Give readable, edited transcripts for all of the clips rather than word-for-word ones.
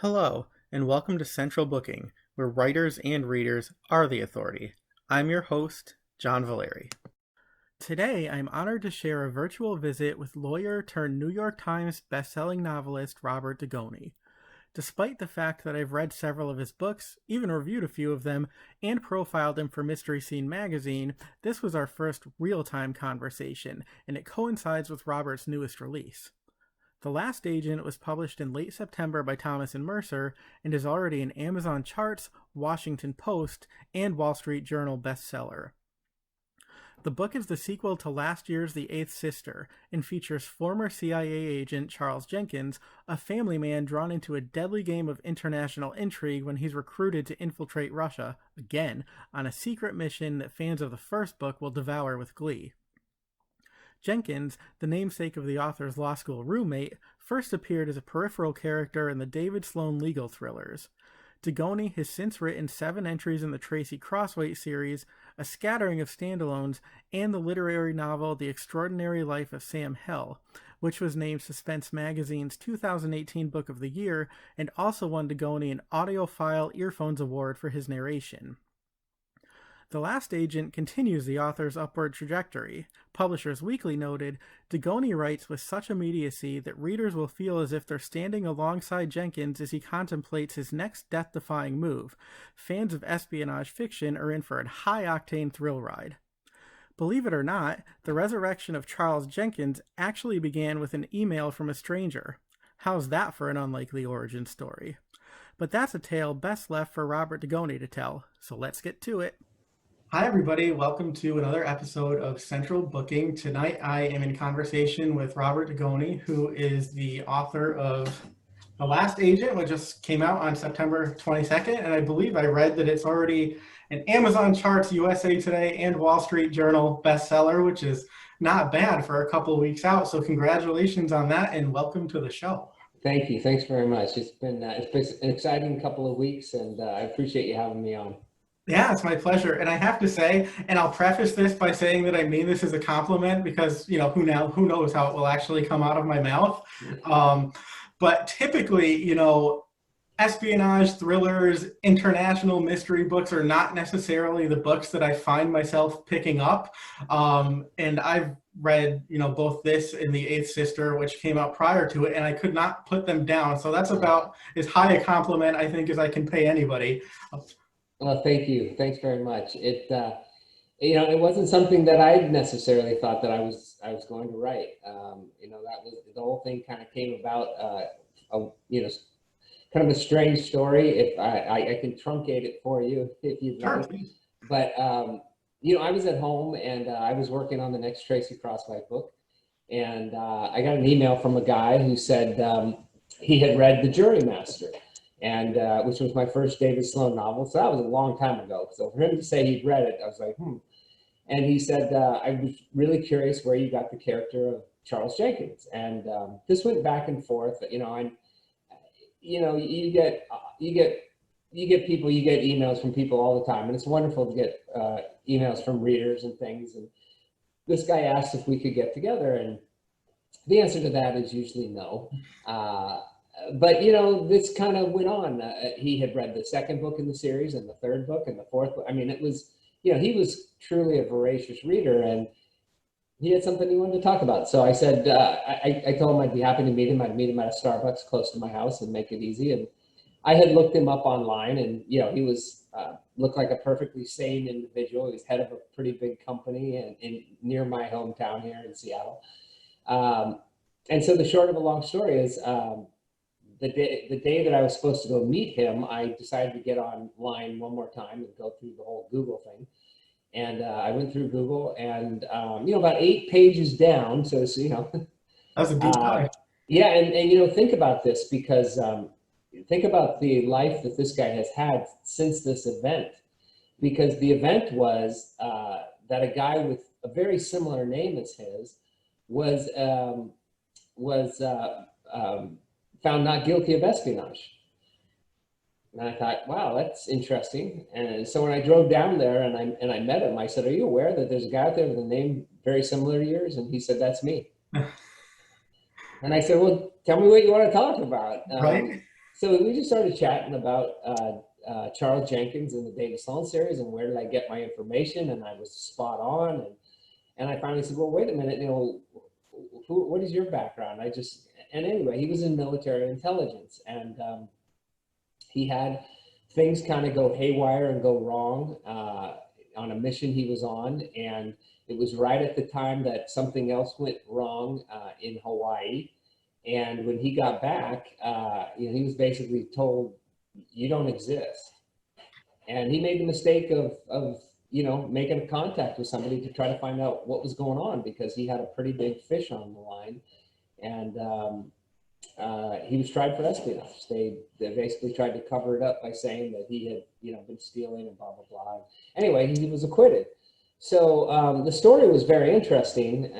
Hello, and welcome to Central Booking, where writers and readers are the authority. I'm your host, John Valeri. Today, I'm honored to share a virtual visit with lawyer turned New York Times bestselling novelist Robert Dugoni. Despite the fact that I've read several of his books, even reviewed a few of them, and profiled him for Mystery Scene magazine, this was our first real-time conversation, and it coincides with Robert's newest release. The Last Agent was published in late September by Thomas and Mercer and is already an Amazon Charts, Washington Post, and Wall Street Journal bestseller. The book is the sequel to last year's The Eighth Sister and features former CIA agent Charles Jenkins, a family man drawn into a deadly game of international intrigue when he's recruited to infiltrate Russia, again, on a secret mission that fans of the first book will devour with glee. Jenkins, the namesake of the author's law school roommate, first appeared as a peripheral character in the David Sloan legal thrillers. Dugoni has since written 7 entries in the Tracy Crosswaite series, a scattering of standalones, and the literary novel The Extraordinary Life of Sam Hell, which was named Suspense Magazine's 2018 Book of the Year and also won Dugoni an Audiophile Earphones Award for his narration. The Last Agent continues the author's upward trajectory. Publishers Weekly noted, Dugoni writes with such immediacy that readers will feel as if they're standing alongside Jenkins as he contemplates his next death-defying move. Fans of espionage fiction are in for a high-octane thrill ride. Believe it or not, the resurrection of Charles Jenkins actually began with an email from a stranger. How's that for an unlikely origin story? But that's a tale best left for Robert Dugoni to tell, so let's get to it. Hi, everybody. Welcome to another episode of Central Booking. Tonight, I am in conversation with Robert Dugoni, who is the author of The Last Agent, which just came out on September 22nd. And I believe I read that it's already an Amazon Charts, USA Today, and Wall Street Journal bestseller, which is not bad for a couple of weeks out. So congratulations on that, and welcome to the show. Thank you. Thanks very much. It's been an exciting couple of weeks, and I appreciate you having me on. Yeah, it's my pleasure. And I have to say, and I'll preface this by saying that I mean this as a compliment because, who knows how it will actually come out of my mouth. But typically, espionage, thrillers, international mystery books are not necessarily the books that I find myself picking up. And I've read, both this and The Eighth Sister, which came out prior to it, and I could not put them down. So that's about as high a compliment, I think, as I can pay anybody. Well, thank you. Thanks very much. It wasn't something that I necessarily thought that I was going to write. That was the whole thing. Kind of came about, kind of a strange story. If I can truncate it for you, if you'd like. Sure. But I was at home and I was working on the next Tracy Crosswaite book, and I got an email from a guy who said he had read The Jurymaster, and which was my first David Sloan novel. So that was a long time ago. So for him to say he'd read it, I was like, And he said, I was really curious where you got the character of Charles Jenkins. And this went back and forth. You get emails from people all the time, and it's wonderful to get emails from readers and things. And this guy asked if we could get together, and the answer to that is usually no. But this kind of went on. He had read the second book in the series and the third book and the fourth book. I mean, it was, he was truly a voracious reader, and he had something he wanted to talk about. So I said, I told him I'd be happy to meet him. I'd meet him at a Starbucks close to my house and make it easy. And I had looked him up online, and he was looked like a perfectly sane individual. He was head of a pretty big company and near my hometown here in Seattle. And so the short of a long story is, the day that I was supposed to go meet him, I decided to get online one more time and go through the whole Google thing. And I went through Google, and about 8 pages down. So that's a deep dive. Yeah, and think about this, because think about the life that this guy has had since this event, because the event was that a guy with a very similar name as his was found not guilty of espionage. And I thought, wow, that's interesting. And so when I drove down there and I met him, I said, are you aware that there's a guy out there with a name very similar to yours? And he said, that's me. And I said, well, tell me what you want to talk about. Right. So we just started chatting about Charles Jenkins and the David Sloan series and where did I get my information, and I was spot on. And I finally said, well, wait a minute, what is your background? And anyway, he was in military intelligence, and he had things kind of go haywire and go wrong on a mission he was on. And it was right at the time that something else went wrong in Hawaii. And when he got back, he was basically told, you don't exist. And he made the mistake of making a contact with somebody to try to find out what was going on, because he had a pretty big fish on the line. And he was tried for espionage. They basically tried to cover it up by saying that he had, been stealing and blah, blah, blah. Anyway, he was acquitted. So the story was very interesting,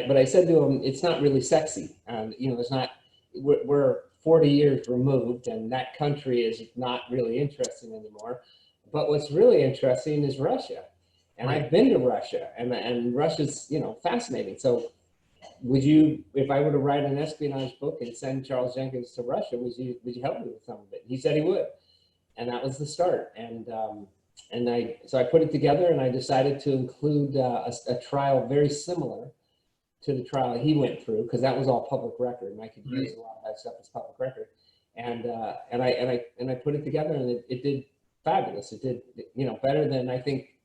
but I said to him, it's not really sexy. And, it's not, we're 40 years removed, and that country is not really interesting anymore. But what's really interesting is Russia. And right. I've been to Russia, and Russia's, fascinating. So would you, if I were to write an espionage book and send Charles Jenkins to Russia, would you help me with some of it? He said he would. And that was the start. So I put it together, and I decided to include a trial very similar to the trial he went through, because that was all public record, and I could use a lot of that stuff as public record. And I put it together, and it did fabulous. It did, better than I think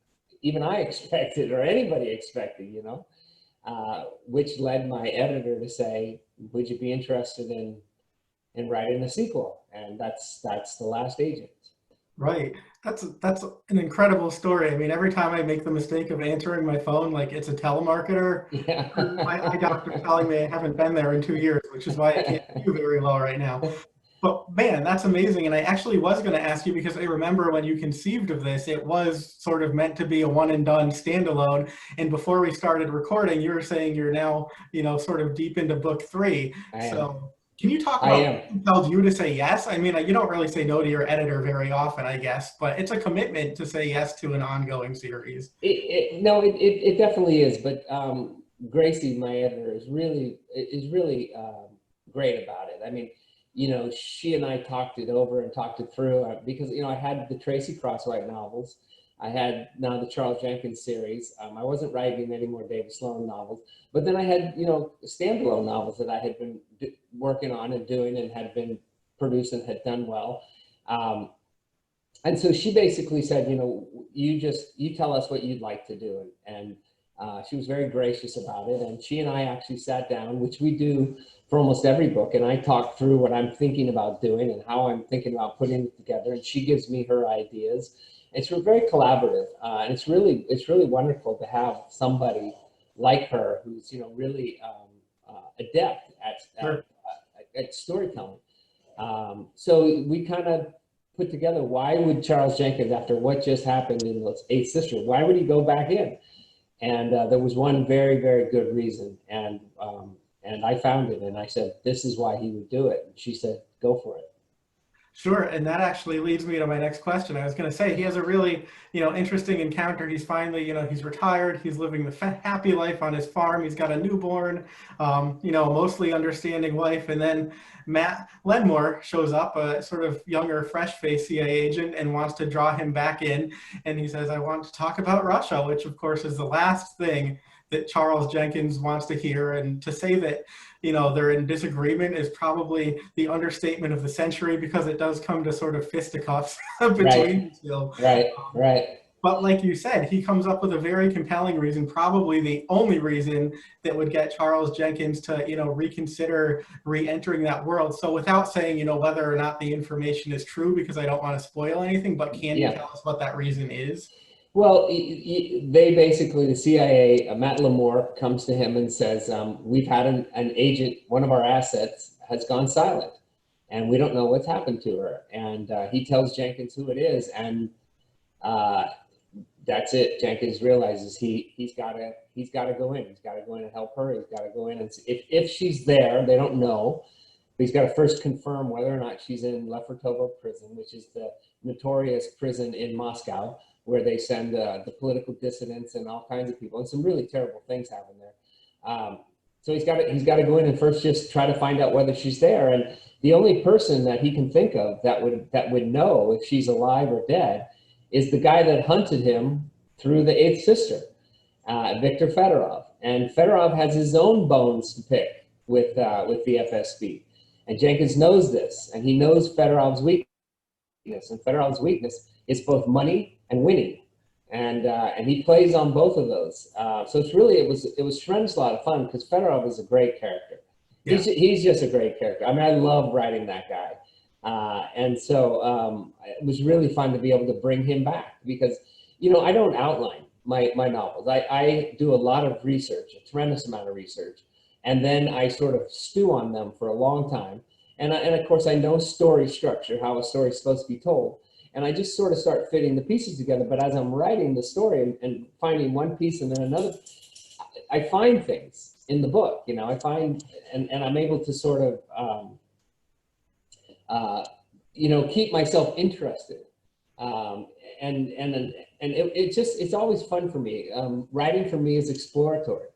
even I expected or anybody expected, which led my editor to say, would you be interested in writing a sequel? And that's The Last Agent. Right. That's an incredible story. I mean, every time I make the mistake of answering my phone like it's a telemarketer, yeah. my eye doctor's telling me I haven't been there in 2 years, which is why I can't hear you very well right now. But man, that's amazing. And I actually was going to ask you, because I remember when you conceived of this, it was sort of meant to be a one and done standalone. And before we started recording, you were saying you're now, sort of deep into book 3. So can you talk about what compelled you to say yes? I mean, you don't really say no to your editor very often, I guess, but it's a commitment to say yes to an ongoing series. It definitely is. But Gracie, my editor, is really great about it. I mean, she and I talked it over and talked it through because, I had the Tracy Crosswhite novels. I had now the Charles Jenkins series. I wasn't writing any more David Sloan novels, but then I had, standalone novels that I had been working on and doing and had been produced and had done well. And so she basically said, you tell us what you'd like to do. And she was very gracious about it. And she and I actually sat down, which we do for almost every book. And I talk through what I'm thinking about doing and how I'm thinking about putting it together. And she gives me her ideas. It's very collaborative. And it's really wonderful to have somebody like her who's, really adept at storytelling. So we kind of put together, why would Charles Jenkins, after what just happened in those 8 Sisters, why would he go back in? And there was one very, very good reason. And I found it, and I said, this is why he would do it. And she said, go for it. Sure, and that actually leads me to my next question. I was going to say, he has a really, interesting encounter. He's finally, he's retired. He's living the happy life on his farm. He's got a newborn, mostly understanding wife. And then Matt Ledmore shows up, a sort of younger, fresh-faced CIA agent, and wants to draw him back in. And he says, I want to talk about Russia, which, of course, is the last thing that Charles Jenkins wants to hear. And to say that, they're in disagreement is probably the understatement of the century, because it does come to sort of fisticuffs between the two. Right. But like you said, he comes up with a very compelling reason, probably the only reason that would get Charles Jenkins to, reconsider re-entering that world. So without saying, whether or not the information is true, because I don't want to spoil anything, but can you tell us what that reason is? Well, they basically, the CIA, Matt Ledmore comes to him and says, we've had an agent, one of our assets has gone silent, and we don't know what's happened to her. And he tells Jenkins who it is, and that's it. Jenkins realizes he's got to go in. He's got to go in and help her. He's got to go in, and if she's there, they don't know. But he's got to first confirm whether or not she's in Lefortovo prison, which is the notorious prison in Moscow, where they send the political dissidents and all kinds of people, and some really terrible things happen there. So he's got to go in and first just try to find out whether she's there. And the only person that he can think of that would know if she's alive or dead is the guy that hunted him through the Eighth Sister, Victor Fedorov. And Fedorov has his own bones to pick with the FSB. And Jenkins knows this, and he knows Fedorov's weakness. And Fedorov's weakness is both money and winning. And he plays on both of those. So it was tremendous, a lot of fun because Fedorov is a great character. Yeah. He's just a great character. I mean, I love writing that guy. And so it was really fun to be able to bring him back because, I don't outline my novels. I do a lot of research, a tremendous amount of research. And then I sort of stew on them for a long time. And of course, I know story structure, how a story is supposed to be told. And I just sort of start fitting the pieces together. But as I'm writing the story and finding one piece and then another, I find things in the book, I find, and I'm able to sort of, keep myself interested. It's always fun for me. Writing for me is exploratory.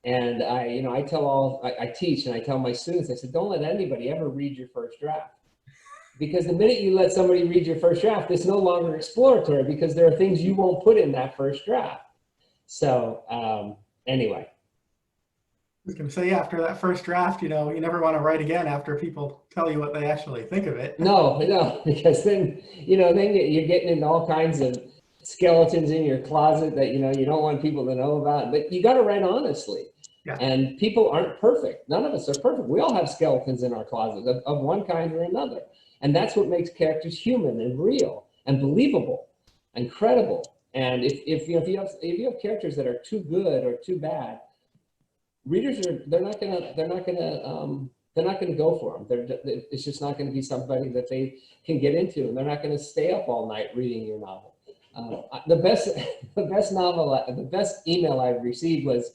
And I teach and I tell my students, I said, don't let anybody ever read your first draft. Because the minute you let somebody read your first draft, it's no longer exploratory because there are things you won't put in that first draft. So anyway. I was going to say, after that first draft, you never want to write again after people tell you what they actually think of it. No, because then you're getting into all kinds of skeletons in your closet that, you don't want people to know about. But you got to write honestly. Yeah. And people aren't perfect. None of us are perfect. We all have skeletons in our closet of one kind or another. And that's what makes characters human and real and believable and credible. And if you have characters that are too good or too bad, readers they're not gonna go for them. It's just not going to be somebody that they can get into, and they're not going to stay up all night reading your novel. The best email I've received was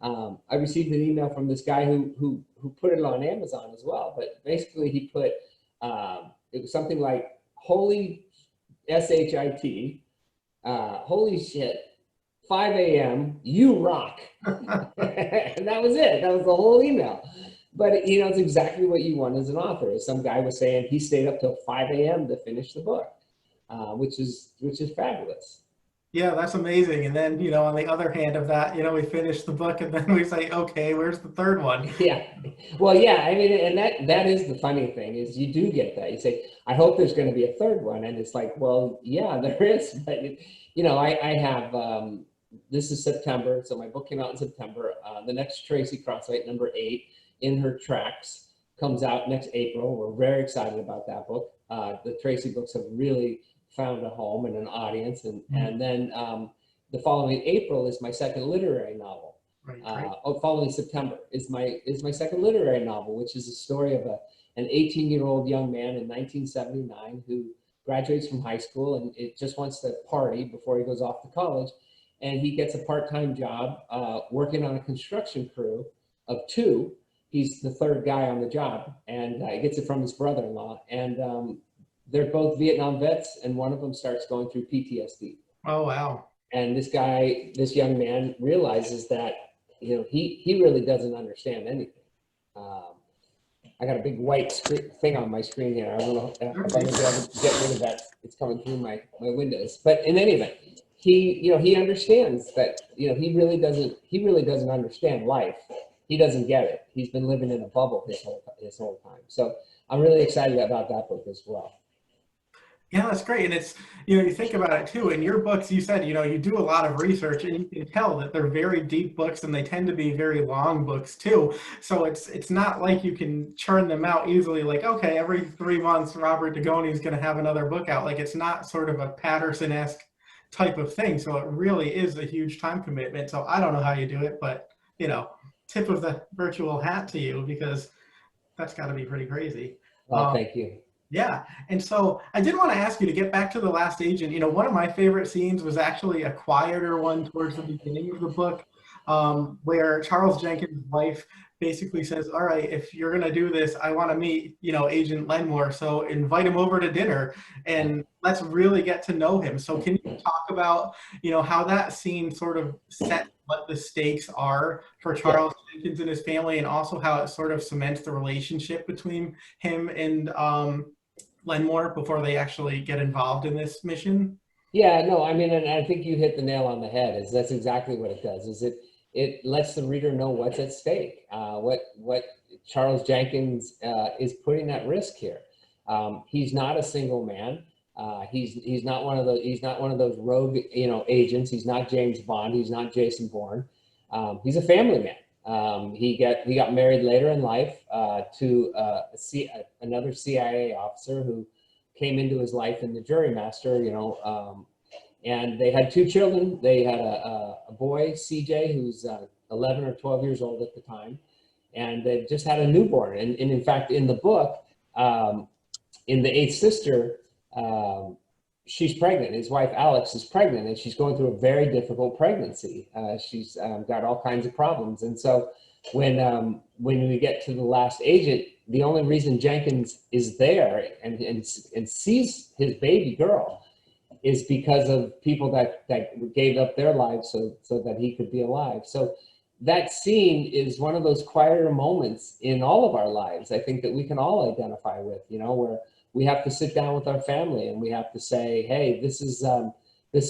I received an email from this guy who put it on Amazon as well. But basically, he put it was something like holy shit, holy shit, 5 a.m. you rock. And that was it. That was the whole email. But it's exactly what you want as an author. Some guy was saying he stayed up till 5 a.m. to finish the book, which is fabulous. Yeah, that's amazing. And then, on the other hand of that, we finish the book and then we say, okay, where's the third one? Yeah. Well, yeah, I mean, and that is the funny thing is you do get that. You say, I hope there's going to be a third one. And it's like, well, yeah, there is. But, I have, this is September. So my book came out in September. The next Tracy Crosswhite, number 8, In Her Tracks, comes out next April. We're very excited about that book. The Tracy books have really found a home and an audience, and then the following April is my second literary novel. Right. Following September is my second literary novel, which is a story of an 18-year-old young man in 1979 who graduates from high school and it just wants to party before he goes off to college, and he gets a part-time job working on a construction crew of 2. He's the third guy on the job, and he gets it from his brother-in-law, and they're both Vietnam vets, and one of them starts going through PTSD. Oh, wow. And this young man realizes that, he really doesn't understand anything. I got a big white thing on my screen here. I don't know if I'm going to be able to get rid of that. It's coming through my windows. But in any event, he understands that, he really doesn't understand life. He doesn't get it. He's been living in a bubble his whole time. So I'm really excited about that book as well. Yeah, that's great. And it's, you think about it too, in your books, you said, you do a lot of research and you can tell that they're very deep books and they tend to be very long books too. So it's not like you can churn them out easily. Like, okay, every 3 months, Robert Dugoni is going to have another book out. Like, it's not sort of a Patterson-esque type of thing. So it really is a huge time commitment. So I don't know how you do it, but, tip of the virtual hat to you, because that's got to be pretty crazy. Well, thank you. Yeah. And so I did want to ask you to get back to The Last Agent. One of my favorite scenes was actually a quieter one towards the beginning of the book, where Charles Jenkins' wife basically says, all right, if you're going to do this, I want to meet, Agent Lenmore. So invite him over to dinner and let's really get to know him. So can you talk about, how that scene sort of set what the stakes are for Yeah. Charles Jenkins and his family, and also how it sort of cements the relationship between him and Lenmore before they actually get involved in this mission. Yeah, no, I mean, and I think you hit the nail on the head. Is that's exactly what it does. Is it lets the reader know what's at stake, what Charles Jenkins is putting at risk here. He's not a single man. He's not one of those rogue agents. He's not James Bond. He's not Jason Bourne. He's a family man. He got married later in life to another CIA officer who came into his life in the jurymaster, and they had two children. They had a boy, CJ, who's 11 or 12 years old at the time, and they just had a newborn. And in fact, in the book, in the Eighth Sister, she's pregnant. His wife, Alex, is pregnant, and she's going through a very difficult pregnancy. She's got all kinds of problems. And so when we get to the last agent, the only reason Jenkins is there and sees his baby girl is because of people that gave up their lives so that he could be alive. So that scene is one of those quieter moments in all of our lives, I think, that we can all identify with, where we have to sit down with our family and we have to say, hey, this is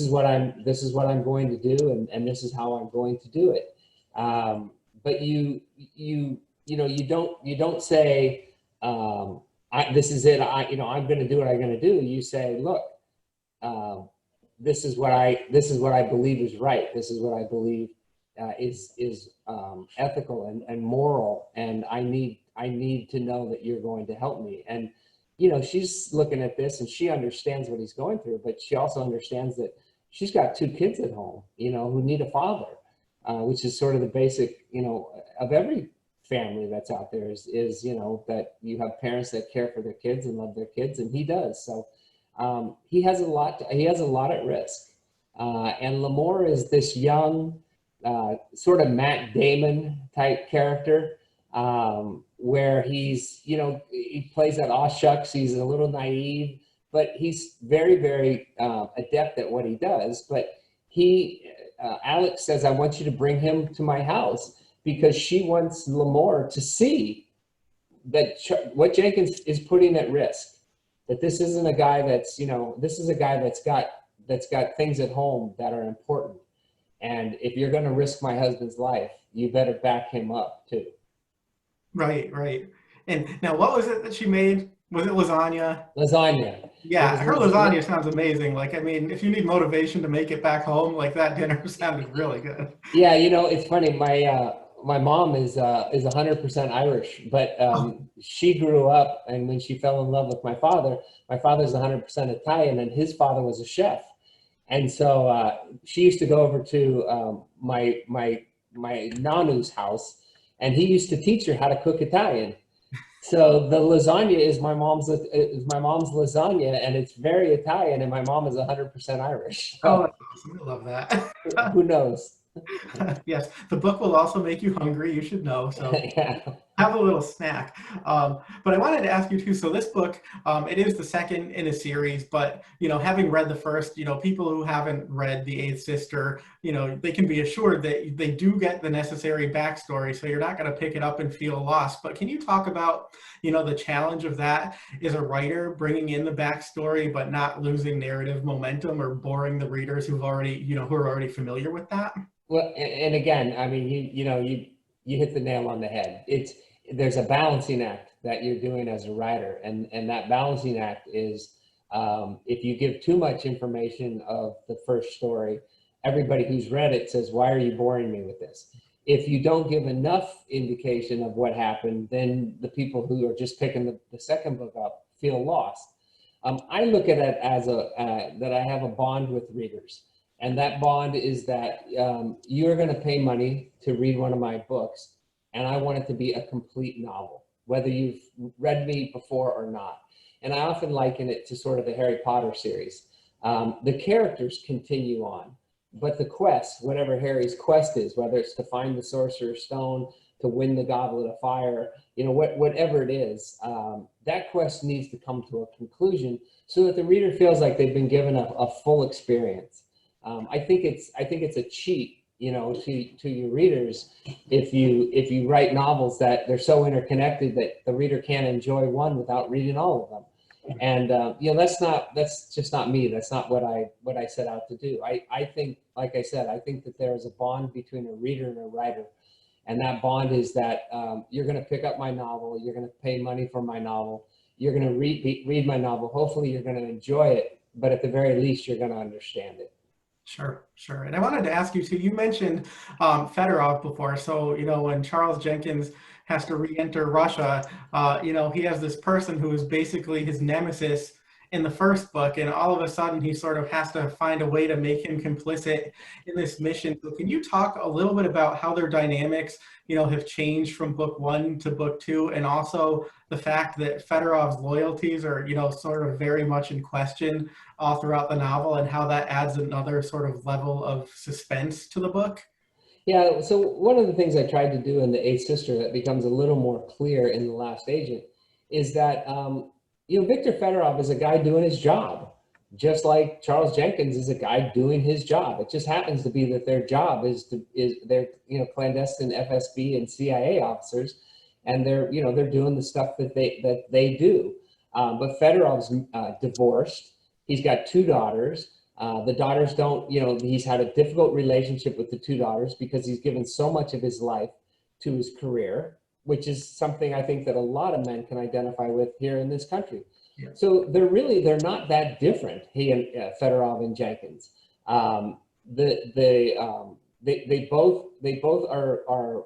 what I'm going to do, and this is how I'm going to do it. But you don't say, this is it. I'm going to do what I'm going to do. You say, look, this is what I believe is right. This is what I believe is ethical and moral, and I need to know that you're going to help me. And she's looking at this and she understands what he's going through, but she also understands that she's got two kids at home, who need a father, which is sort of the basic, of every family that's out there is that you have parents that care for their kids and love their kids, and he does. So he has a lot at risk. And Lamore is this young, sort of Matt Damon type character, where he's, he plays that aw shucks, he's a little naive, but he's very, very adept at what he does. But Alex says, I want you to bring him to my house because she wants Lamore to see that what Jenkins is putting at risk, that this isn't a guy that's, this is a guy that's got things at home that are important. And if you're going to risk my husband's life, you better back him up too. Right. And now, what was it that she made? Was it lasagna? Lasagna. Yeah, her lasagna sounds amazing. Like, I mean, if you need motivation to make it back home, like that dinner sounded really good. Yeah, it's funny. My mom is 100% Irish, but she grew up, and when she fell in love with my father's 100% Italian, and his father was a chef. And so she used to go over to my nanu's house, and he used to teach her how to cook Italian. So the lasagna is my mom's lasagna, and it's very Italian, and my mom is 100% Irish. So Oh, that's awesome. I love that. who knows? Yes, the book will also make you hungry. You should know. So Yeah. have a little snack. But I wanted to ask you too. So this book, it is the second in a series, but having read the first, people who haven't read The Eighth Sister, they can be assured that they do get the necessary backstory. So you're not going to pick it up and feel lost. But can you talk about, the challenge of that as a writer, bringing in the backstory, but not losing narrative momentum or boring the readers who are already familiar with that? Well, and again, I mean, you hit the nail on the head. There's a balancing act that you're doing as a writer, and that balancing act is if you give too much information of the first story, everybody who's read it says, why are you boring me with this? If you don't give enough indication of what happened, then the people who are just picking the second book up feel lost. I look at it as that I have a bond with readers. And that bond is that you're going to pay money to read one of my books, and I want it to be a complete novel, whether you've read me before or not. And I often liken it to sort of the Harry Potter series. The characters continue on, but the quest, whatever Harry's quest is, whether it's to find the Sorcerer's Stone, to win the Goblet of Fire, whatever it is, that quest needs to come to a conclusion so that the reader feels like they've been given a full experience. I think it's a cheat to your readers if you write novels that they're so interconnected that the reader can't enjoy one without reading all of them. And that's just not me. That's not what I set out to do. I think, like I said, I think that there is a bond between a reader and a writer, and that bond is that you're going to pick up my novel, you're going to pay money for my novel, you're going to read my novel. Hopefully, you're going to enjoy it, but at the very least, you're going to understand it. Sure, sure. And I wanted to ask you too, you mentioned Fedorov before. So, when Charles Jenkins has to re-enter Russia, he has this person who is basically his nemesis in the first book, and all of a sudden he sort of has to find a way to make him complicit in this mission. So can you talk a little bit about how their dynamics, have changed from book 1 to book 2, and also the fact that Fedorov's loyalties are, sort of very much in question all throughout the novel, and how that adds another sort of level of suspense to the book? Yeah, so one of the things I tried to do in The Eighth Sister that becomes a little more clear in The Last Agent is that, Victor Fedorov is a guy doing his job, just like Charles Jenkins is a guy doing his job. It just happens to be that their job is they're, clandestine FSB and CIA officers, and they're doing the stuff that they do. But Fedorov's divorced. He's got 2 daughters. The daughters don't, he's had a difficult relationship with the 2 daughters because he's given so much of his life to his career, which is something I think that a lot of men can identify with here in this country. Yeah. So they're not that different, he and Fedorov and Jenkins. They both are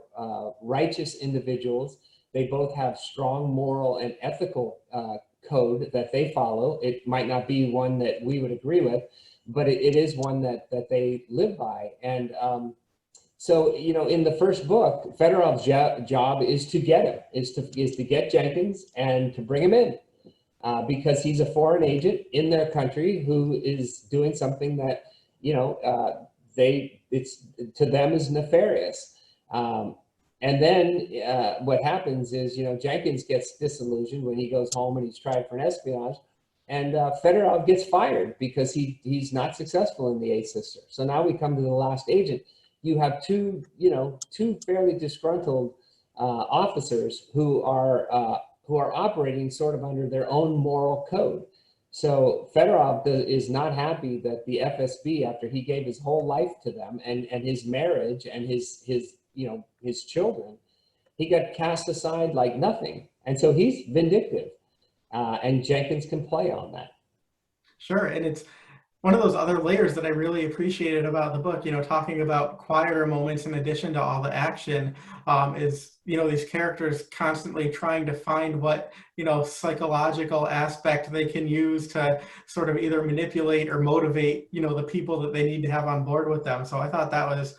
righteous individuals. They both have strong moral and ethical code that they follow. It might not be one that we would agree with, but it is one that they live by. And so, in the first book, Fedorov's job is to get him, is to get Jenkins and to bring him in, because he's a foreign agent in their country who is doing something that, it's to them is nefarious. And then what happens is, Jenkins gets disillusioned when he goes home and he's tried for an espionage. And Fedorov gets fired because he's not successful in The Eighth Sister. So now we come to The Last Agent. You have two fairly disgruntled officers who are operating sort of under their own moral code. So Fedorov is not happy that the FSB, after he gave his whole life to them and his marriage and his children, he got cast aside like nothing. And so he's vindictive. And Jenkins can play on that. Sure, and it's one of those other layers that I really appreciated about the book, talking about quieter moments in addition to all the action, is, these characters constantly trying to find what, psychological aspect they can use to sort of either manipulate or motivate, the people that they need to have on board with them. So I thought that was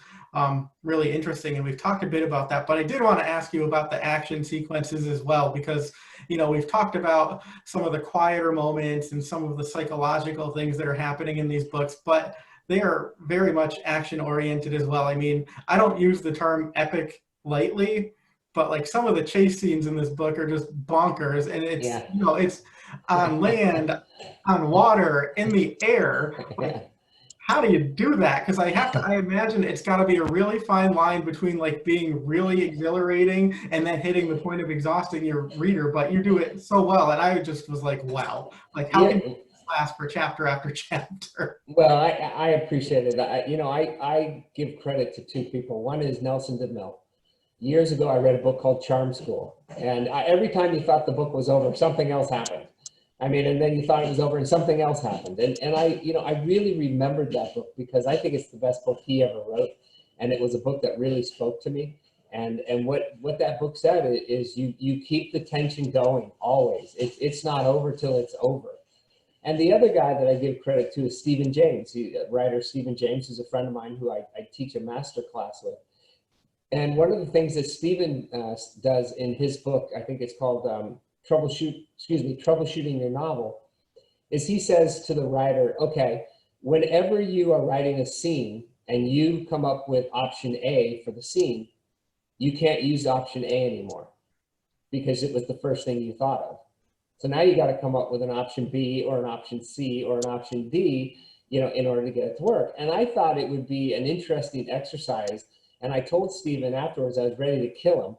really interesting, and we've talked a bit about that, but I did want to ask you about the action sequences as well, because we've talked about some of the quieter moments and some of the psychological things that are happening in these books, but they are very much action oriented as well. I mean, I don't use the term epic lightly, but like some of the chase scenes in this book are just bonkers, and it's it's on land, on water, in the air. Like, how do you do that? Because I imagine it's got to be a really fine line between like being really exhilarating and then hitting the point of exhausting your reader, but you do it so well. And I just was like, wow, like how can you last for chapter after chapter? Well, I appreciate it. I give credit to 2 people. One is Nelson DeMille. Years ago, I read a book called Charm School. And every time you thought the book was over, something else happened. And then you thought it was over and something else happened. And I really remembered that book because I think it's the best book he ever wrote. And it was a book that really spoke to me. And what that book said is you keep the tension going always. It's not over till it's over. And the other guy that I give credit to is Stephen James, writer Stephen James, who's a friend of mine who I teach a master class with. And one of the things that Stephen does in his book, I think it's called Troubleshooting Your Novel, is he says to the writer, okay, whenever you are writing a scene and you come up with option A for the scene, you can't use option A anymore because it was the first thing you thought of. So now you got to come up with an option B or an option C or an option D, in order to get it to work. And I thought it would be an interesting exercise. And I told Stephen afterwards I was ready to kill him.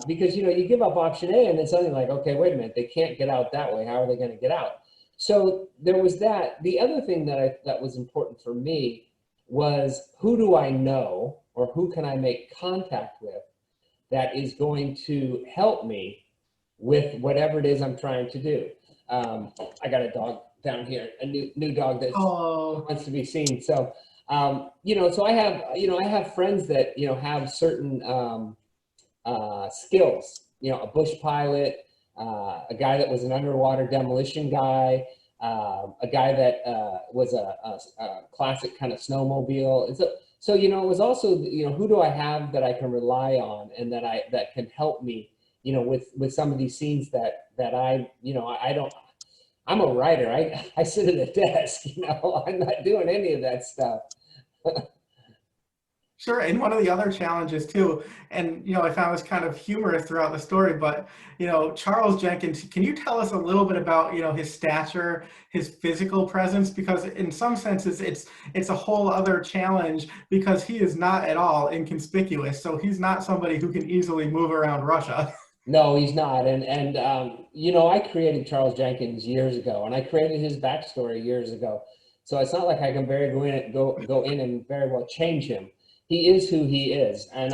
Because you give up option A and then suddenly like, okay, wait a minute, they can't get out that way. How are they going to get out? So there was that. The other thing that was important for me was, who do I know, or who can I make contact with that is going to help me with whatever it is I'm trying to do. I got a dog down here, a new dog that wants to be seen. So so I have friends that have certain skills, a bush pilot, a guy that was an underwater demolition guy, a guy that was a classic kind of snowmobile. And so it was also, who do I have that I can rely on and that can help me, with some of these scenes that I don't. I'm a writer. I sit at a desk, I'm not doing any of that stuff. Sure, and one of the other challenges too, and I found this kind of humorous throughout the story, but Charles Jenkins, can you tell us a little bit about his stature, his physical presence? Because in some senses it's a whole other challenge, because he is not at all inconspicuous, so he's not somebody who can easily move around Russia. No, he's not, and I created Charles Jenkins years ago, and I created his backstory years ago, so it's not like I can go in and very well change him. He is who he is. And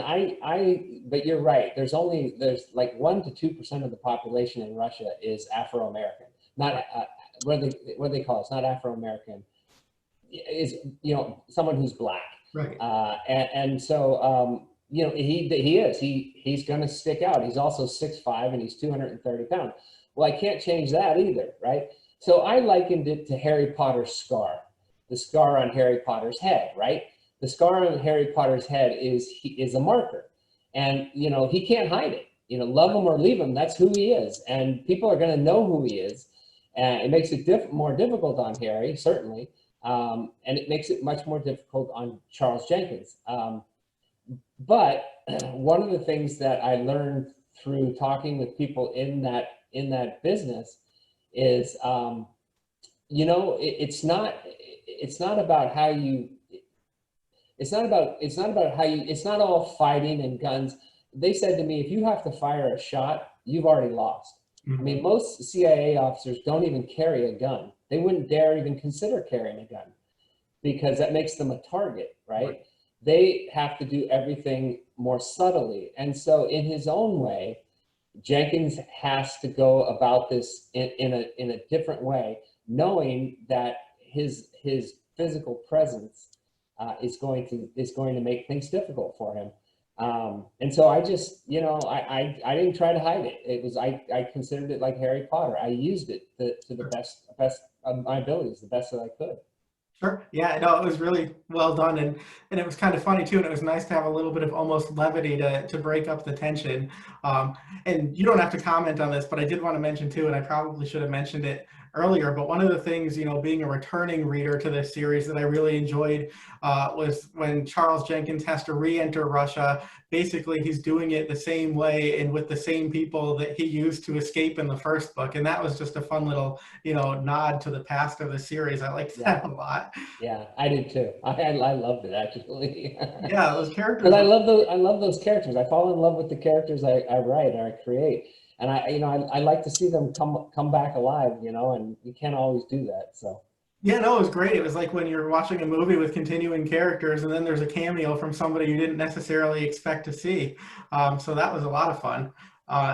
but you're right. There's like 1% to 2% of the population in Russia is Afro-American. Not, what do they call it? It's not Afro-American. Is, someone who's Black. Right. So, he's going to stick out. He's also 6'5" and he's 230 pounds. Well, I can't change that either, right? So I likened it to Harry Potter's scar, the scar on Harry Potter's head, right? The scar on Harry Potter's head is a marker, and he can't hide it. Love him or leave him, that's who he is, and people are going to know who he is. And it makes it more difficult on Harry, certainly, and it makes it much more difficult on Charles Jenkins. But one of the things that I learned through talking with people in that business is, it's not about how you. It's not all fighting and guns. They said to me, if you have to fire a shot, you've already lost. Mm-hmm. I mean, most CIA officers don't even carry a gun. They wouldn't dare even consider carrying a gun because that makes them a target, right? They have to do everything more subtly. And so in his own way, Jenkins has to go about this in a different way, knowing that his physical presence is going to make things difficult for him. And so I just, I didn't try to hide it. It was, I considered it like Harry Potter. I used it to the best of my abilities, the best that I could. Sure. Yeah, no, it was really well done, and it was kind of funny too, and it was nice to have a little bit of almost levity to break up the tension. And you don't have to comment on this, but I did want to mention too, and I probably should have mentioned it earlier, but one of the things, being a returning reader to this series that I really enjoyed was when Charles Jenkins has to re-enter Russia. Basically, he's doing it the same way and with the same people that he used to escape in the first book. And that was just a fun little, nod to the past of the series. I liked that a lot. Yeah, I did too. I loved it, actually. Yeah, those characters. But I love those characters. I fall in love with the characters I write or I create. And I like to see them come back alive, and you can't always do that. So. Yeah, no, it was great. It was like when you're watching a movie with continuing characters and then there's a cameo from somebody you didn't necessarily expect to see. So that was a lot of fun.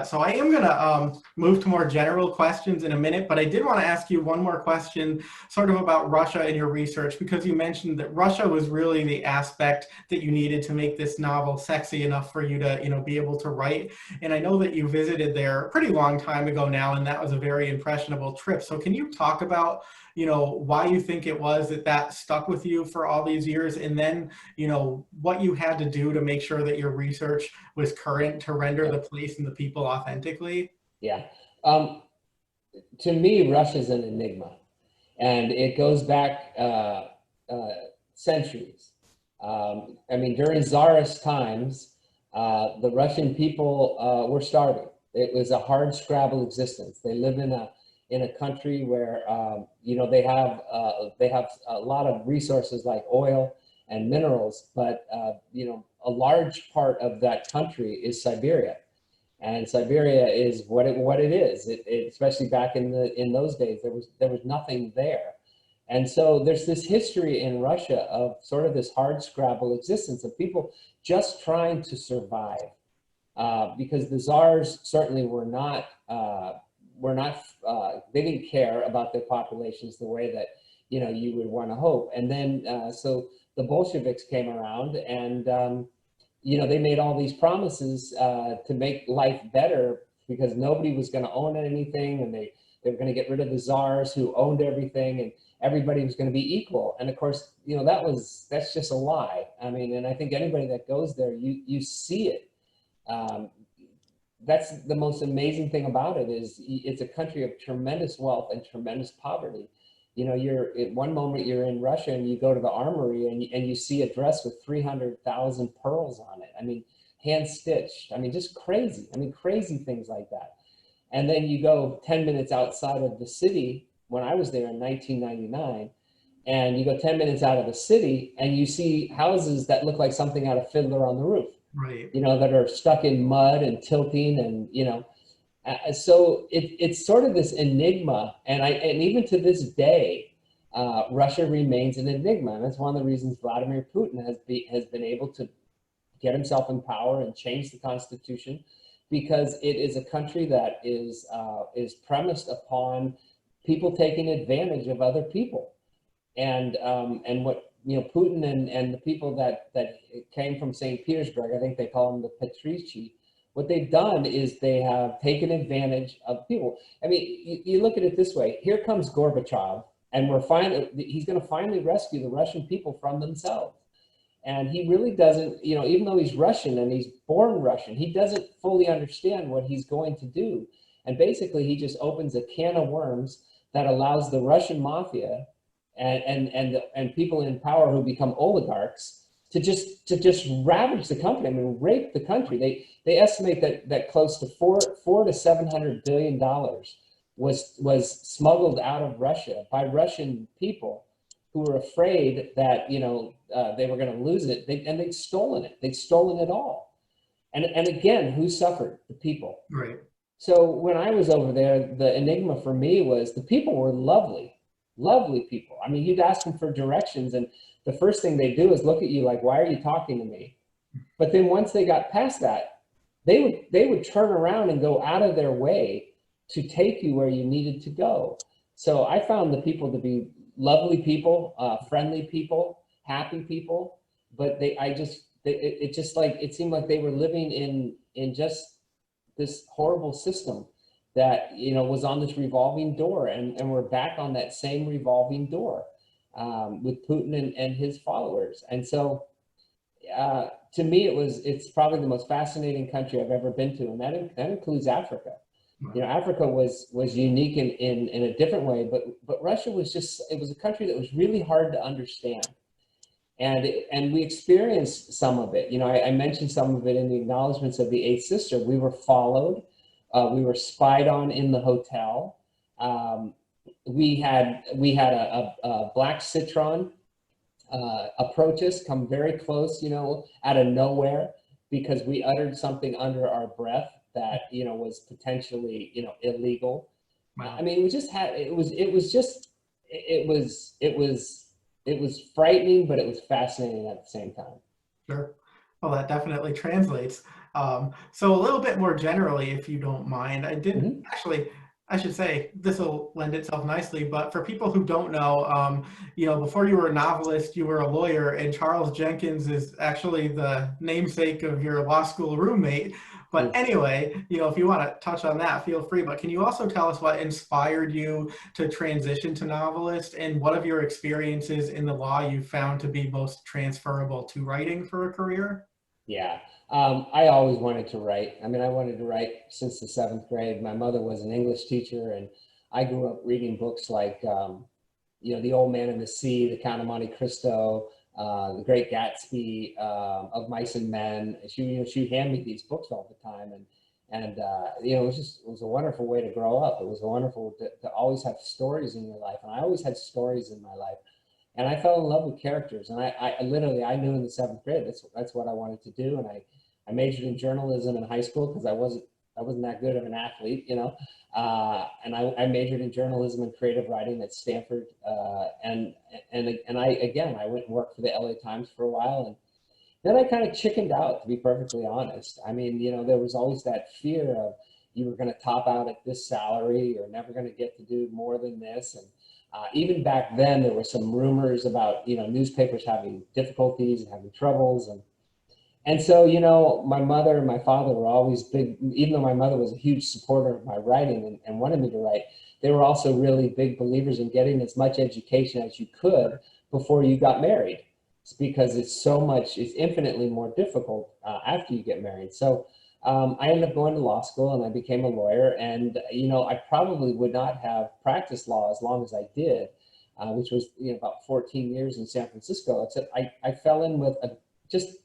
So I am going to move to more general questions in a minute, but I did want to ask you one more question sort of about Russia and your research, because you mentioned that Russia was really the aspect that you needed to make this novel sexy enough for you to, be able to write. And I know that you visited there a pretty long time ago now, and that was a very impressionable trip. So can you talk about why you think it was that stuck with you for all these years, and then, what you had to do to make sure that your research was current to render the place and the people authentically? Yeah. To me, Russia's an enigma, and it goes back centuries. I mean, during Tsarist times, the Russian people were starving. It was a hard scrabble existence. They lived in in a country where they have a lot of resources like oil and minerals, but a large part of that country is Siberia, and Siberia is what it is. Especially back in those days, there was nothing there, and so there's this history in Russia of sort of this hard scrabble existence of people just trying to survive, because the czars certainly they didn't care about their populations the way that you would want to hope. And then so the Bolsheviks came around, and they made all these promises to make life better, because nobody was going to own anything, and they were going to get rid of the czars who owned everything, and everybody was going to be equal. And of course, that's just a lie. I mean, and I think anybody that goes there, you see it. That's the most amazing thing about it, is it's a country of tremendous wealth and tremendous poverty. You're at one moment you're in Russia and you go to the armory and you see a dress with 300,000 pearls on it. I mean, hand stitched. I mean, just crazy. I mean, crazy things like that. And then you go 10 minutes outside of the city, when I was there in 1999, and you go 10 minutes out of the city and you see houses that look like something out of Fiddler on the Roof. Right. That are stuck in mud and tilting, and so it's sort of this enigma, and even to this day, Russia remains an enigma, and that's one of the reasons Vladimir Putin has been able to get himself in power and change the constitution, because it is a country that is premised upon people taking advantage of other people, and what Putin and the people that came from St. Petersburg, I think they call them the Patrici, what they've done is they have taken advantage of people. I mean, you look at it this way: here comes Gorbachev, and he's going to finally rescue the Russian people from themselves. And he really doesn't, even though he's Russian and he's born Russian, he doesn't fully understand what he's going to do. And basically, he just opens a can of worms that allows the Russian mafia and people in power who become oligarchs to just ravage the country. I mean, rape the country. They estimate that close to $400 to $700 billion was smuggled out of Russia by Russian people who were afraid that they were going to lose it. They'd stolen it. They'd stolen it all. And again, who suffered? The people. Right. So when I was over there, the enigma for me was the people were lovely. Lovely people. I mean, you'd ask them for directions, and the first thing they do is look at you like, why are you talking to me? But then once they got past that, they would turn around and go out of their way to take you where you needed to go. So I found the people to be lovely people, friendly people, happy people, but it seemed like they were living in just this horrible system that was on this revolving door, and we're back on that same revolving door with Putin and his followers. And so to me, it's probably the most fascinating country I've ever been to, and that includes Africa. Africa was unique in a different way, but Russia was it was a country that was really hard to understand, and we experienced some of it. I mentioned some of it in the acknowledgments of the Eighth Sister. We were followed. We were spied on in the hotel. We had a black citron approach us, come very close, out of nowhere, because we uttered something under our breath that was potentially illegal. Wow. I mean, it was frightening, but it was fascinating at the same time. Sure. Well, that definitely translates. So a little bit more generally, if you don't mind, actually, I should say this will lend itself nicely, but for people who don't know, before you were a novelist, you were a lawyer, and Charles Jenkins is actually the namesake of your law school roommate. But anyway, if you want to touch on that, feel free. But can you also tell us what inspired you to transition to novelist, and what of your experiences in the law you found to be most transferable to writing for a career? Yeah. I always wanted to write. I mean, I wanted to write since the 7th grade. My mother was an English teacher, and I grew up reading books like, The Old Man and the Sea, The Count of Monte Cristo, The Great Gatsby, Of Mice and Men. She handed me these books all the time, And, it was a wonderful way to grow up. It was wonderful to always have stories in your life. And I always had stories in my life. And I fell in love with characters. And I literally, I knew in the seventh grade, that's what I wanted to do. And I majored in journalism in high school because I wasn't that good of an athlete, and I majored in journalism and creative writing at Stanford. I went and worked for the LA Times for a while. And then I kind of chickened out, to be perfectly honest. I mean, there was always that fear of you were going to top out at this salary, you're never going to get to do more than this. And even back then, there were some rumors about, newspapers having difficulties and having troubles. And so, my mother and my father were always big, even though my mother was a huge supporter of my writing and wanted me to write, they were also really big believers in getting as much education as you could before you got married. It's because it's infinitely more difficult after you get married. So I ended up going to law school and I became a lawyer. And, I probably would not have practiced law as long as I did, which was about 14 years in San Francisco, except I fell in with just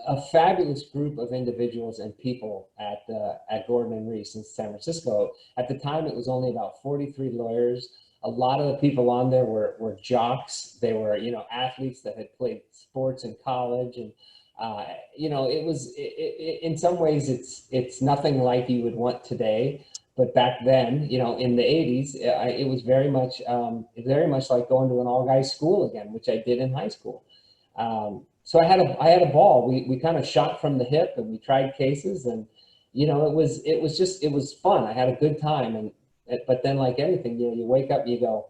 a fabulous group of individuals and people at Gordon and Reese in San Francisco. At the time, it was only about 43 lawyers. A lot of the people on there were jocks. They were, athletes that had played sports in college. And, in some ways, it's nothing like you would want today. But back then, in the 80s, it was very much like going to an all-guys school again, which I did in high school. So I had a ball. We kind of shot from the hip and we tried cases, and it was fun. I had a good time, but then, like anything, you wake up and you go,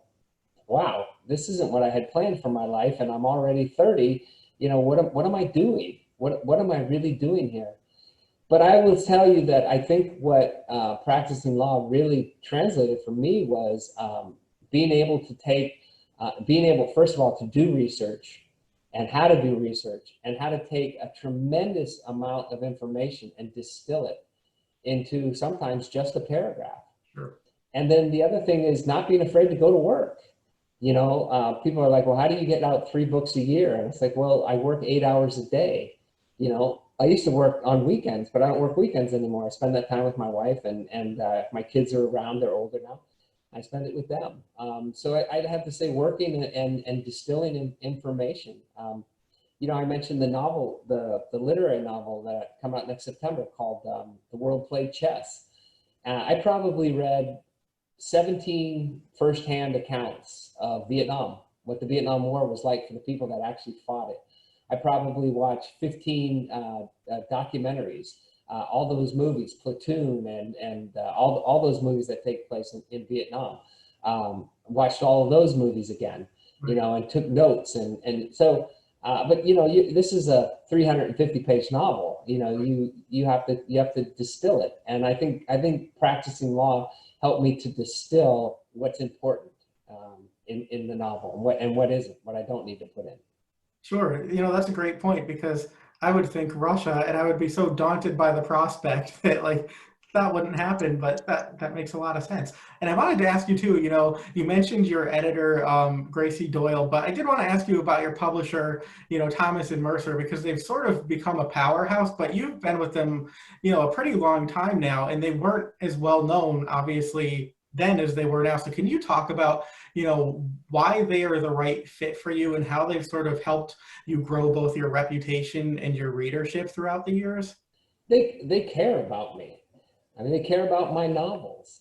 wow, this isn't what I had planned for my life, and I'm already 30. What am I doing? What am I really doing here? But I will tell you that I think what practicing law really translated for me was being able, first of all, to do research, and how to do research, and how to take a tremendous amount of information and distill it into sometimes just a paragraph. Sure. And then the other thing is not being afraid to go to work. People are like, well, how do you get out 3 books a year? And it's like, well, I work 8 hours a day. I used to work on weekends, but I don't work weekends anymore. I spend that time with my wife, and if my kids are around, they're older now, I spend it with them. So I'd have to say working and distilling information. I mentioned the novel, the literary novel that come out next September called The World Played Chess. I probably read 17 firsthand accounts of Vietnam, what the Vietnam War was like for the people that actually fought it. I probably watched 15 documentaries, all those movies, Platoon and all those movies that take place in Vietnam. Watched all of those movies again, and took notes. And so, this is a 350-page novel. You have to distill it. And I think practicing law helped me to distill what's important in the novel and what isn't, what I don't need to put in. Sure. That's a great point, because I would think Russia and I would be so daunted by the prospect that that wouldn't happen, but that makes a lot of sense. And I wanted to ask you too, you mentioned your editor, Gracie Doyle, but I did want to ask you about your publisher, Thomas and Mercer, because they've sort of become a powerhouse, but you've been with them, a pretty long time now, and they weren't as well known, obviously, then as they were now. So can you talk about, why they are the right fit for you and how they've sort of helped you grow both your reputation and your readership throughout the years? They care about me. I mean, they care about my novels.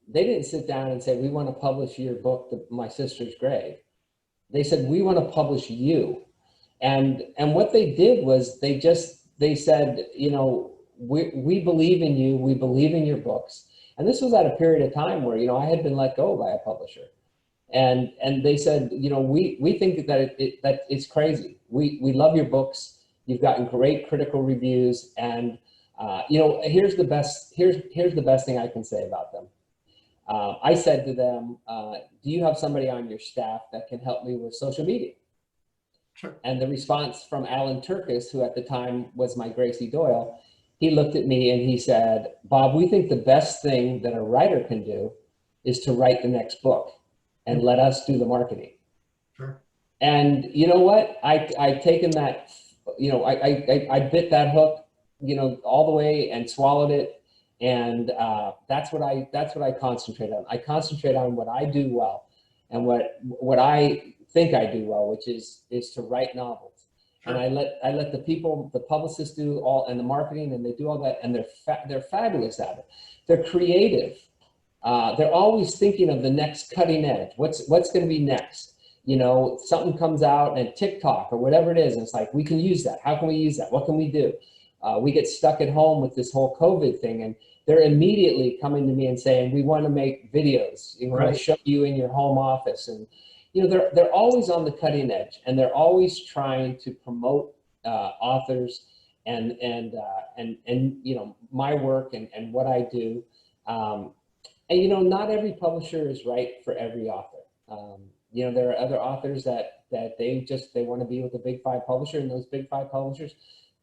They didn't sit down and say, we want to publish your book, My Sister's Grave. They said, we want to publish you. And what they did was they said, we believe in you. We believe in your books. And this was at a period of time where, I had been let go by a publisher. And they said, we think that it's crazy. We love your books. You've gotten great critical reviews. And, here's the best thing I can say about them. I said to them, do you have somebody on your staff that can help me with social media? Sure. And the response from Alan Turkis, who at the time was my Gracie Doyle, he looked at me and he said, Bob, we think the best thing that a writer can do is to write the next book and let us do the marketing. Sure. And you know what? I taken that, I bit that hook all the way and swallowed it. And that's what I concentrate on. I concentrate on what I do well, and what I think I do well, which is to write novels. Sure. And I let the publicists do all, and the marketing, and they do all that, and they're fabulous at it. They're creative. They're always thinking of the next cutting edge. What's going to be next? Something comes out and TikTok or whatever it is, and it's like, we can use that. How can we use that? What can we do? We get stuck at home with this whole COVID thing, and they're immediately coming to me and saying, we want to make videos. We want to show you in your home office. And they're always on the cutting edge, and they're always trying to promote authors and my work and what I do. And not every publisher is right for every author. There are other authors that they want to be with a big five publisher, and those big five publishers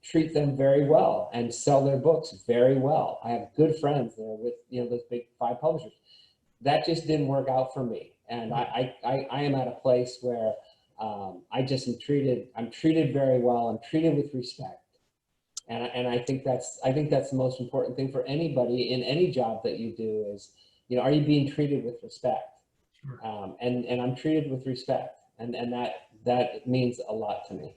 treat them very well and sell their books very well. I have good friends that are with those big five publishers. That just didn't work out for me, and I am at a place where I'm treated very well. I'm treated with respect, and I think that's the most important thing for anybody in any job that you do is, are you being treated with respect? Sure. And I'm treated with respect, and that means a lot to me.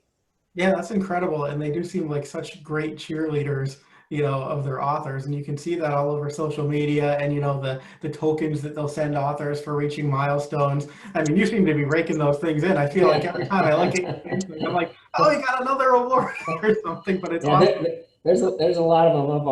Yeah, that's incredible. And they do seem like such great cheerleaders, of their authors. And you can see that all over social media, and, the tokens that they'll send authors for reaching milestones. I mean, you seem to be raking those things in. I feel like every time I look at you, I'm like, oh, you got another award or something, but it's awesome. There's a lot of them up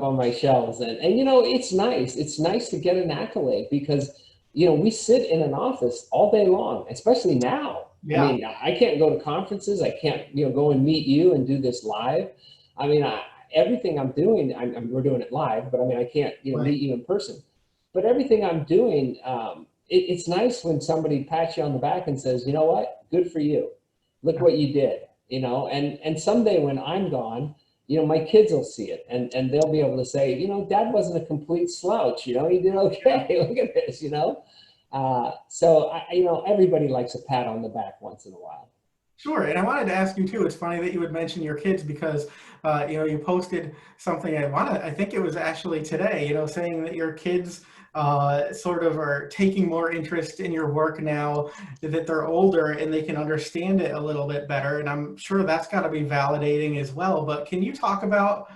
on my shelves. And it's nice. It's nice to get an accolade because, we sit in an office all day long, especially now. Yeah. I mean, I can't go to conferences. I can't, go and meet you and do this live. I mean, everything I'm doing, we're doing it live, but I mean, I can't, meet you in person. But everything I'm doing, it's nice when somebody pats you on the back and says, you know what, good for you. Look what you did, and someday when I'm gone, my kids will see it and they'll be able to say, Dad wasn't a complete slouch, he did okay. Look at this, So everybody likes a pat on the back once in a while. Sure. And I wanted to ask you too, it's funny that you would mention your kids because, you posted something I think it was actually today, saying that your kids sort of are taking more interest in your work now that they're older and they can understand it a little bit better. And I'm sure that's got to be validating as well. But can you talk about,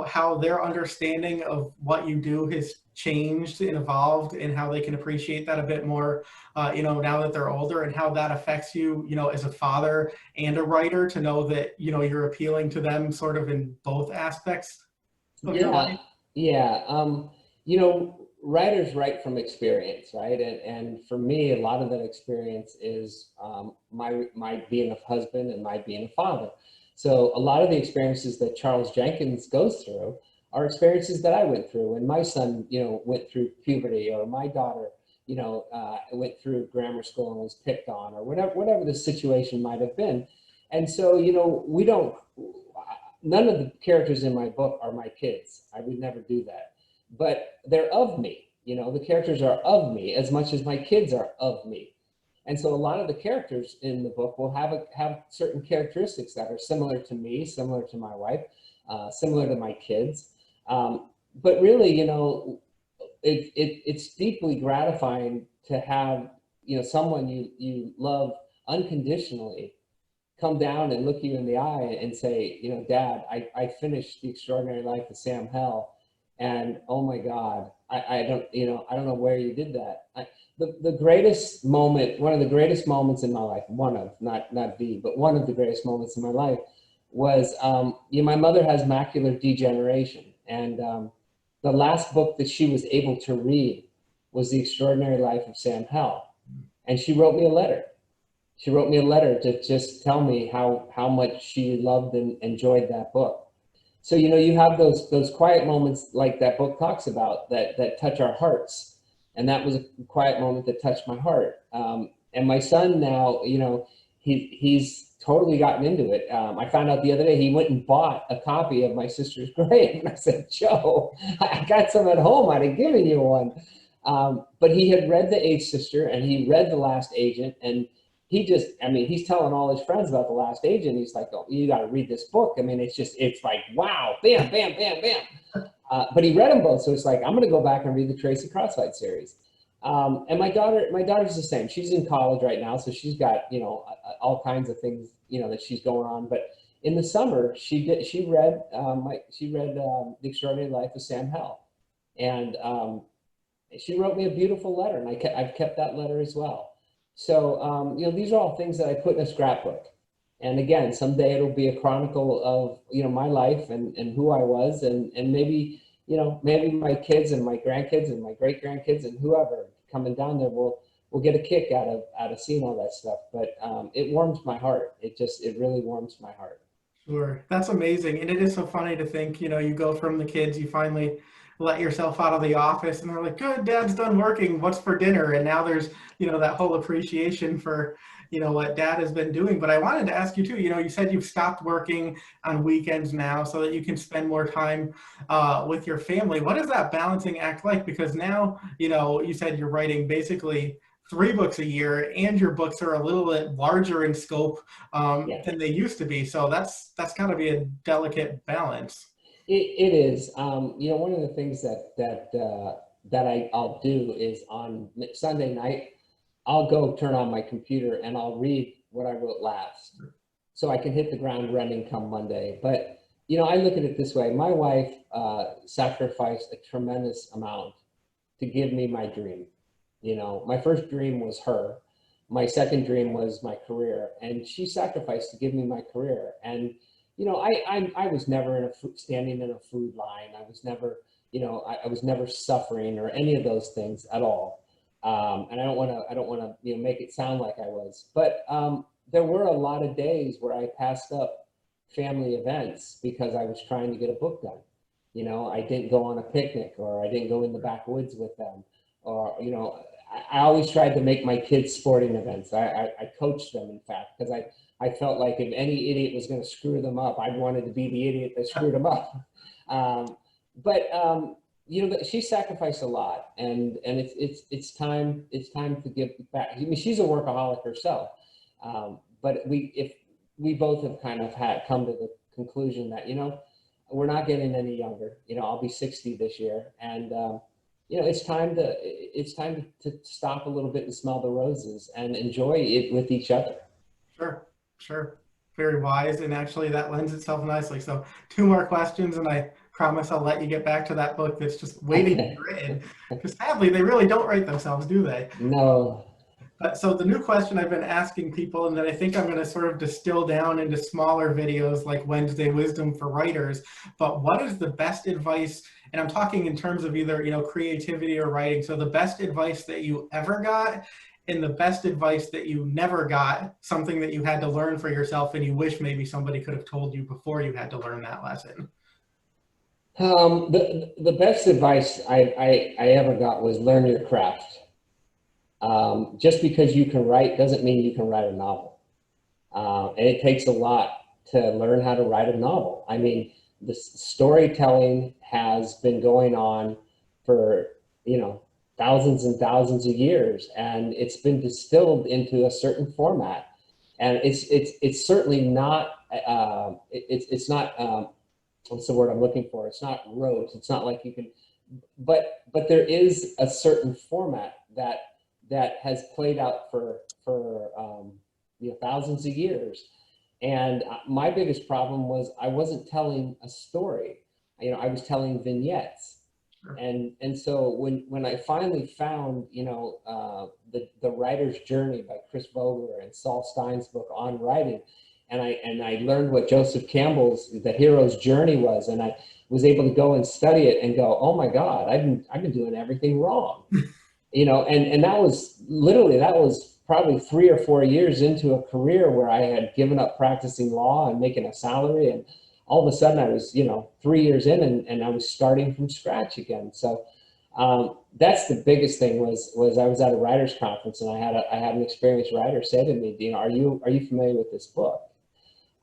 how their understanding of what you do has changed and evolved and how they can appreciate that a bit more, now that they're older, and how that affects you, as a father and a writer, to know that, you're appealing to them sort of in both aspects of your life? Yeah. Writers write from experience, right? And for me, a lot of that experience is my being a husband and my being a father. So a lot of the experiences that Charles Jenkins goes through are experiences that I went through when my son, went through puberty, or my daughter, went through grammar school and was picked on, or whatever the situation might have been. And so, none of the characters in my book are my kids. I would never do that. But they're of me, the characters are of me as much as my kids are of me. And so a lot of the characters in the book will have certain characteristics that are similar to me, similar to my wife, similar to my kids. But really, it's deeply gratifying to have, someone you love unconditionally come down and look you in the eye and say, Dad, I finished The Extraordinary Life of Sam Hell. And oh my God, I don't know where you did that. The greatest moment, one of the greatest moments in my life, one of the greatest moments in my life was, my mother has macular degeneration. And the last book that she was able to read was The Extraordinary Life of Sam Hell. And she wrote me a letter. She wrote me a letter to just tell me how much she loved and enjoyed that book. So, you have those quiet moments like that book talks about that touch our hearts. And that was a quiet moment that touched my heart. And my son now, he's totally gotten into it. I found out the other day he went and bought a copy of My Sister's Grave. And I said, Joe, I got some at home. I'd have given you one. But he had read The Eighth Sister and he read The Last Agent, and I mean, he's telling all his friends about The Last Agent. He's like, oh, you got to read this book. I mean, it's like, wow, bam, bam, bam, bam. But he read them both. So it's like, I'm going to go back and read the Tracy Crossfight series. And my daughter's the same. She's in college right now. So she's got, all kinds of things, that she's going on. But in the summer, she read The Extraordinary Life of Sam Hell. And she wrote me a beautiful letter, and I've kept that letter as well. So, these are all things that I put in a scrapbook. And again, someday it'll be a chronicle of, my life and who I was, and maybe, maybe my kids and my grandkids and my great grandkids and whoever coming down there will get a kick out of seeing all that stuff. But it warms my heart. It really warms my heart. Sure. That's amazing. And it is so funny to think, you go from the kids, you finally let yourself out of the office and they're like, good, dad's done working. What's for dinner? And now there's, that whole appreciation for, what dad has been doing. But I wanted to ask you too, you said you've stopped working on weekends now so that you can spend more time with your family. What is that balancing act like? Because now, you said you're writing basically 3 books a year, and your books are a little bit larger in scope than they used to be. So that's got to be a delicate balance. It is. One of the things that I'll do is on Sunday night, I'll go turn on my computer and I'll read what I wrote last, so I can hit the ground running come Monday. But I look at it this way: my wife sacrificed a tremendous amount to give me my dream. My first dream was her. My second dream was my career, and she sacrificed to give me my career. And I was never standing in a food line. I was never, I was never suffering or any of those things at all. And I don't want to, make it sound like I was. But there were a lot of days where I passed up family events because I was trying to get a book done. I didn't go on a picnic, or I didn't go in the backwoods with them, or I always tried to make my kids sporting events. I coached them, in fact, because I felt like if any idiot was going to screw them up, I wanted to be the idiot that screwed them up. But she sacrificed a lot, and it's time to give back. I mean, she's a workaholic herself, but we both have kind of come to the conclusion that we're not getting any younger. I'll be 60 this year, and it's time to stop a little bit and smell the roses and enjoy it with each other. Sure. Very wise. And actually that lends itself nicely. So 2 more questions, and I promise I'll let you get back to that book that's just waiting to be written. Because sadly, they really don't write themselves, do they? No. So the new question I've been asking people, and that I think I'm going to sort of distill down into smaller videos like Wednesday Wisdom for Writers, but what is the best advice? And I'm talking in terms of either, creativity or writing. So the best advice that you ever got, and the best advice that you never got, something that you had to learn for yourself and you wish maybe somebody could have told you before you had to learn that lesson. The best advice I ever got was learn your craft. Just because you can write doesn't mean you can write a novel. And it takes a lot to learn how to write a novel. I mean, the storytelling has been going on for, thousands and thousands of years, and it's been distilled into a certain format. And it's certainly not, it's not, what's the word I'm looking for? It's not rote. It's not like you can, but there is a certain format that has played out for thousands of years. And my biggest problem was I wasn't telling a story. I was telling vignettes. Sure. And so when I finally found, the Writer's Journey by Chris Vogler and Saul Stein's book on writing, and I learned what Joseph Campbell's The Hero's Journey was, and I was able to go and study it and go, oh my God, I've been doing everything wrong. And that was probably 3 or 4 years into a career where I had given up practicing law and making a salary, and all of a sudden I was 3 years in, and I was starting from scratch again. So that's the biggest thing was I was at a writers conference, and I had an experienced writer say to me, are you familiar with this book?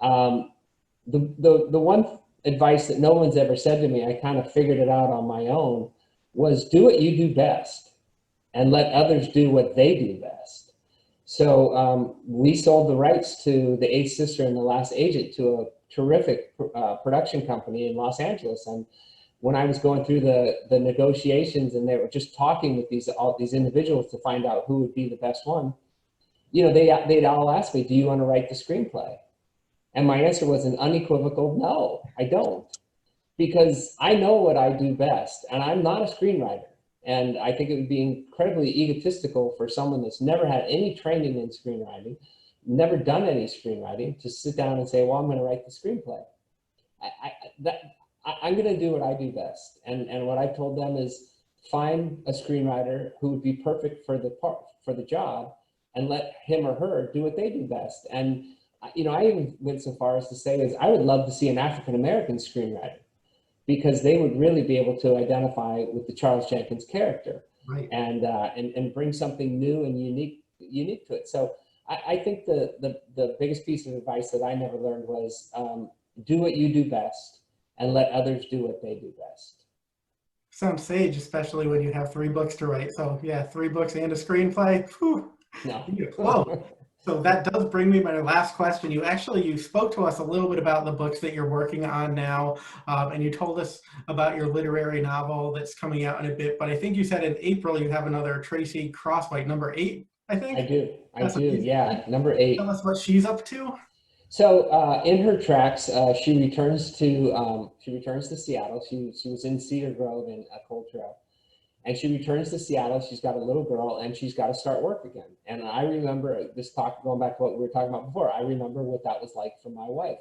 The one advice that no one's ever said to me, I kind of figured it out on my own, was do what you do best and let others do what they do best. So we sold the rights to The Eighth Sister and The Last Agent to a terrific production company in Los Angeles. And when I was going through the negotiations and they were just talking with all these individuals to find out who would be the best one, you know, they'd all ask me, do you want to write the screenplay? And my answer was an unequivocal no, I don't. Because I know what I do best, and I'm not a screenwriter. And I think it would be incredibly egotistical for someone that's never had any training in screenwriting, never done any screenwriting, to sit down and say, well, I'm going to write the screenplay. I'm going to do what I do best. And what I've told them is find a screenwriter who would be perfect for the job, and let him or her do what they do best. And, you know, I even went so far as to say is I would love to see an African-American screenwriter, because they would really be able to identify with the Charles Jenkins character, Right. And bring something new and unique to it. So I think the biggest piece of advice that I never learned was do what you do best and let others do what they do best. Sounds sage, especially when you have 3 books to write. So yeah, 3 books and a screenplay. Whew, No. you get close. So that does bring me to my last question. You spoke to us a little bit about the books that you're working on now, and you told us about your literary novel that's coming out in a bit. But I think you said in April you have another Tracy Crosswhite, number 8, I think. I do. That's Yeah. Number 8. Tell us what she's up to. So in her tracks, she returns to Seattle. She was in Cedar Grove in Cold Trail. And she returns to Seattle. She's got a little girl, and she's got to start work again. And I remember this talk, going back to what we were talking about before. I remember what that was like for my wife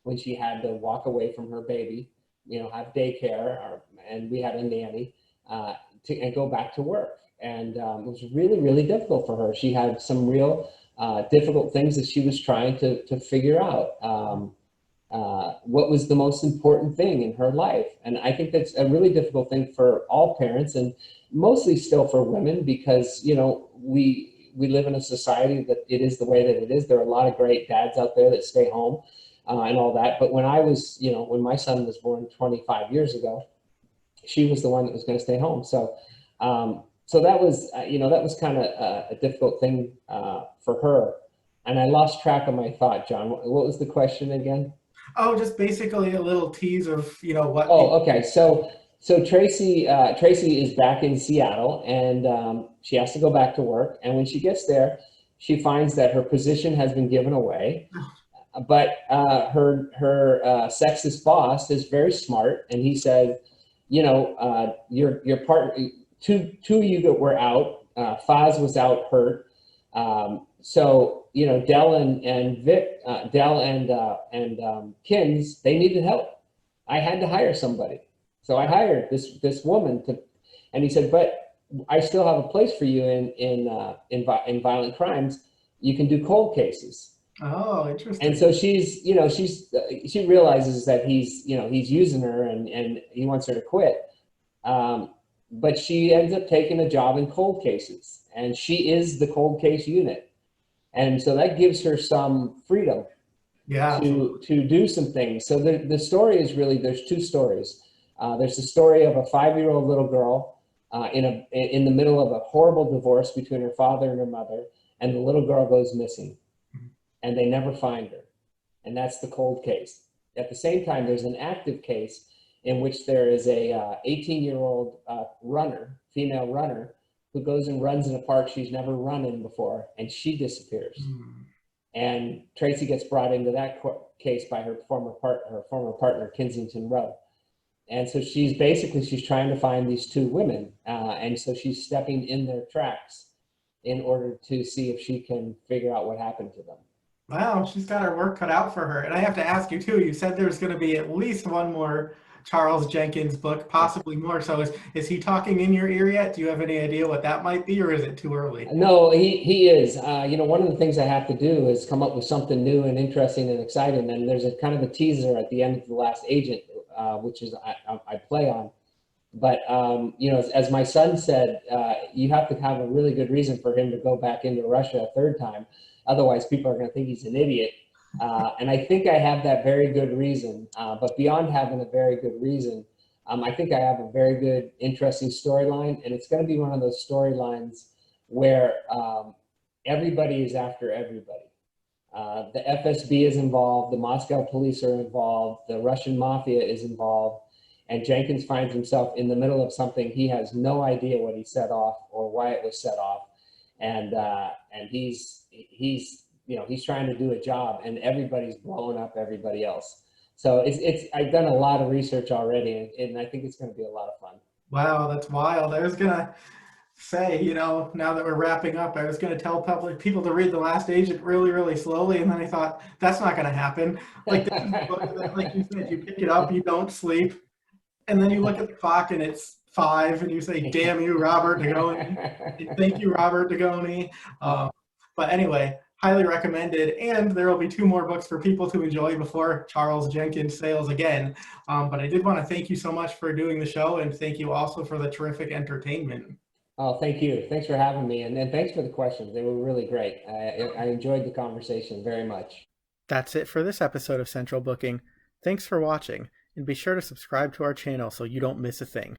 when she had to walk away from her baby, you know, have daycare, and we had a nanny, and go back to work. And it was really, really difficult for her. She had some real difficult things that she was trying to figure out. What was the most important thing in her life. And I think that's a really difficult thing for all parents, and mostly still for women, because, you know, we live in a society that it is the way that it is. There are a lot of great dads out there that stay home and all that. But when when my son was born 25 years ago, she was the one that was going to stay home. So, so that was, that was kind of a difficult thing for her. And I lost track of my thought, John. What was the question again? Oh, just basically a little tease of, what. Oh, okay. So Tracy is back in Seattle, and she has to go back to work. And when she gets there, she finds that her position has been given away. But her sexist boss is very smart, and he said, your partner, two of you that were out, Faz was out hurt. So, Dell and Vic, Dell and Kins, they needed help. I had to hire somebody. So I hired this woman and he said, but I still have a place for you in violent crimes. You can do cold cases. Oh, interesting. And so she realizes that he's using her and he wants her to quit. But she ends up taking a job in cold cases, and she is the cold case unit. And so that gives her some freedom to do some things. So the story is really, there's 2 stories. There's the story of a 5-year-old little girl in the middle of a horrible divorce between her father and her mother, and the little girl goes missing, and they never find her. And that's the cold case. At the same time, there's an active case in which there is a 18-year-old female runner, who goes and runs in a park she's never run in before, and she disappears. And Tracy gets brought into that case by her former partner, Kensington Rowe. And so she's trying to find these 2 women. And so she's stepping in their tracks in order to see if she can figure out what happened to them. Wow, she's got her work cut out for her. And I have to ask you too, you said there's going to be at least one more Charles Jenkins book, possibly more. So is he talking in your ear yet? Do you have any idea what that might be, or is it too early? No, he is. One of the things I have to do is come up with something new and interesting and exciting. And there's a kind of a teaser at the end of The Last Agent, which is I play on. But as my son said, you have to have a really good reason for him to go back into Russia a 3rd time. Otherwise, people are going to think he's an idiot. And I think I have that very good reason. But beyond having a very good reason, I think I have a very good, interesting storyline. And it's going to be one of those storylines where everybody is after everybody. The FSB is involved, the Moscow police are involved, the Russian mafia is involved, and Jenkins finds himself in the middle of something he has no idea what he set off or why it was set off, and he's trying to do a job, and everybody's blowing up everybody else. So it's I've done a lot of research already, and I think it's going to be a lot of fun. Wow, that's wild. I was gonna say, now that we're wrapping up, I was gonna tell public people to read The Last Agent really, really slowly, and then I thought that's not gonna happen. Like this is a book that, like you said, you pick it up, you don't sleep, and then you look at the clock and it's 5, and you say, "Damn you, Robert Dugoni! Thank you, Robert Dugoni." But anyway, highly recommended, and there will be 2 more books for people to enjoy before Charles Jenkins sails again. But I did want to thank you so much for doing the show, and thank you also for the terrific entertainment. Oh, thank you. Thanks for having me, and thanks for the questions. They were really great. I enjoyed the conversation very much. That's it for this episode of Central Booking. Thanks for watching, and be sure to subscribe to our channel so you don't miss a thing.